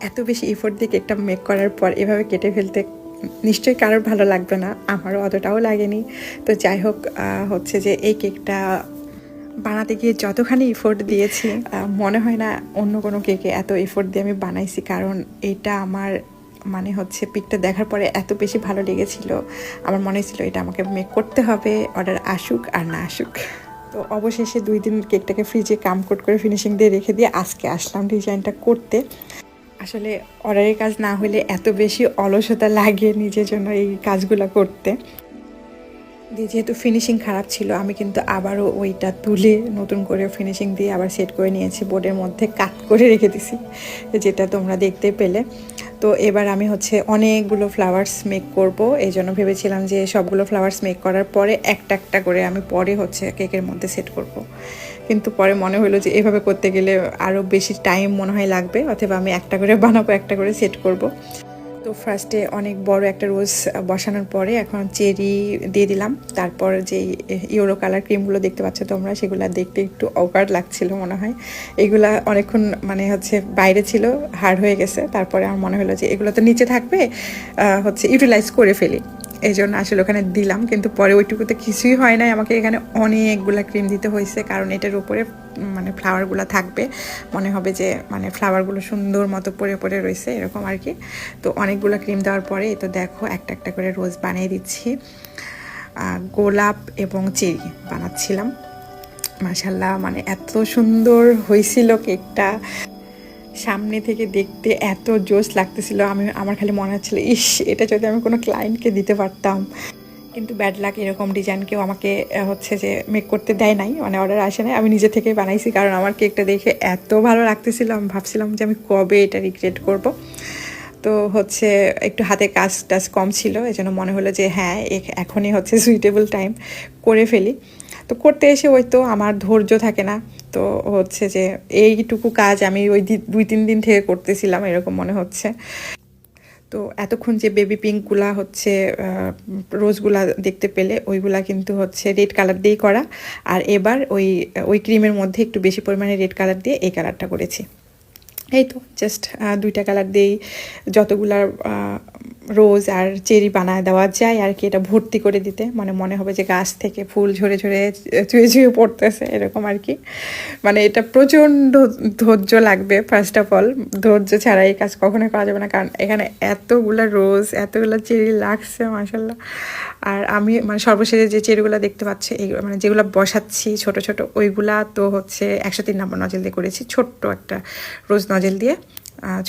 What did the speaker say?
এত বেশি এফোর্ট দিয়ে কেকটা মেক করার পর এভাবে কেটে ফেলতে নিশ্চয়ই কারোর ভালো লাগবে না, আমারও অতটাও লাগেনি। তো যাই হোক, হচ্ছে যে এই কেকটা বানাতে গিয়ে যতখানি এফোর্ট দিয়েছি মনে হয় না অন্য কোনো কেকে এত এফোর্ট দিয়ে আমি বানাইছি, কারণ এটা আমার মানে হচ্ছে পিকটা দেখার পরে এত বেশি ভালো লেগেছিল, আমার মনে ছিল এটা আমাকে মেক করতে হবে, অর্ডার আসুক আর না আসুক। তো অবশেষে 2 দিন কেকটাকে ফ্রিজে কামকোট করে ফিনিশিং দিয়ে রেখে দিয়ে আজকে আসলাম ডিজাইনটা করতে। আসলে অর্ডারের কাজ না হলে এত বেশি অলসতা লাগে নিজের জন্য এই কাজগুলো করতে। যেহেতু ফিনিশিং খারাপ ছিল, আমি কিন্তু আবারও ওইটা তুলে নতুন করে ফিনিশিং দিয়ে আবার সেট করে নিয়েছি, বোর্ডের মধ্যে কাট করে রেখে দিছি, যেটা তোমরা দেখতে পেলে। তো এবার আমি হচ্ছে অনেকগুলো ফ্লাওয়ার্স মেক করব, এই জন্য ভেবেছিলাম যে সবগুলো ফ্লাওয়ার্স মেক করার পরে একটা একটা করে আমি পরে হচ্ছে কেকের মধ্যে সেট করব। কিন্তু পরে মনে হলো যে এভাবে করতে গেলে আরও বেশি টাইম মনে হয় লাগবে, অথবা আমি একটা করে বানাবো, একটা করে সেট করব। তো ফার্স্টে অনেক বড় একটা রোজ বসানোর পরে এখন চেরি দিয়ে দিলাম। তারপর যেই ইউরো কালার ক্রিমগুলো দেখতে পাচ্ছ তোমরা, সেগুলো দেখতে একটু অকার্ড লাগছিল মনে হয়, এগুলা অনেকক্ষণ মানে হচ্ছে বাইরে ছিল, হার্ড হয়ে গেছে। তারপরে আমার মনে হলো যে এগুলো তো নিচে থাকবে, হচ্ছে ইউটিলাইজ করে ফেলি, এই জন্য আসলে ওখানে দিলাম। কিন্তু পরে ওইটুকুতে কিছুই হয় নাই, আমাকে এখানে অনেকগুলা ক্রিম দিতে হয়েছে, কারণ এটার উপরে মানে ফ্লাওয়ারগুলো থাকবে, মনে হবে যে মানে ফ্লাওয়ারগুলো সুন্দর মতো পরে পরে রয়েছে এরকম আর কি। তো অনেকগুলো ক্রিম দেওয়ার পরে তো দেখো একটা একটা করে রোজ বানিয়ে দিচ্ছি, গোলাপ এবং চেরি বানাচ্ছিলাম। মাশাল্লাহ, মানে এত সুন্দর হয়েছিল কেকটা, সামনে থেকে দেখতে এত জোস লাগতেছিল। আমার খালি মনে হচ্ছিল ইস, এটা যদি আমি কোনো ক্লায়েন্টকে দিতে পারতাম। কিন্তু ব্যাড লাক, এরকম ডিজাইন কেউ আমাকে হচ্ছে যে মেক করতে দেয় নাই, মানে অর্ডার আসে নাই, আমি নিজে থেকে বানাইছি। কারণ আমার কেকটা দেখে এত ভালো লাগতেছিল, আমি ভাবছিলাম যে আমি কবে এটা রিক্রিয়েট করব। তো হচ্ছে একটু হাতে কাজ টাজ কম ছিল, এই জন্য মনে হলো যে হ্যাঁ এখনই হচ্ছে সুইটেবল টাইম, করে ফেলি। তো করতে এসে ওই তো আমার ধৈর্য থাকে না, তো হচ্ছে যে এইটুকু কাজ আমি ওই 2-3 দিন থেকে করতেছিলাম এরকম মনে হচ্ছে। তো এতক্ষণ যে বেবি পিঙ্কগুলা হচ্ছে রোজগুলা দেখতে পেলে, ওইগুলা কিন্তু হচ্ছে রেড কালার দিয়েই করা। আর এবার ওই ক্রিমের মধ্যে একটু বেশি পরিমাণে রেড কালার দিয়ে এই কালারটা করেছি। এই তো জাস্ট 2টা কালার দিয়েই যতগুলা রোজ আর চেরি বানায় দেওয়া যায় আর কি, এটা ভর্তি করে দিতে মানে মনে হবে যে গাছ থেকে ফুল ঝরে ঝরে চুয়ে চুয়ে পড়তেছে এরকম আর কি। মানে এটা প্রচণ্ড ধৈর্য লাগবে, ফার্স্ট অফ অল ধৈর্য ছাড়া এই কাজ কখনোই করা যাবে না, কারণ এখানে এতগুলা রোজ এতগুলা চেরি লাগছে মাশাল্লাহ। আর আমি মানে সর্বশেষে যে চেরিগুলো দেখতে পাচ্ছি, এই মানে যেগুলো বসাচ্ছি ছোট ছোট, ওইগুলা তো হচ্ছে 103 নম্বর নজেল দিয়ে করেছি, ছোট্ট একটা রোজ নজেল দিয়ে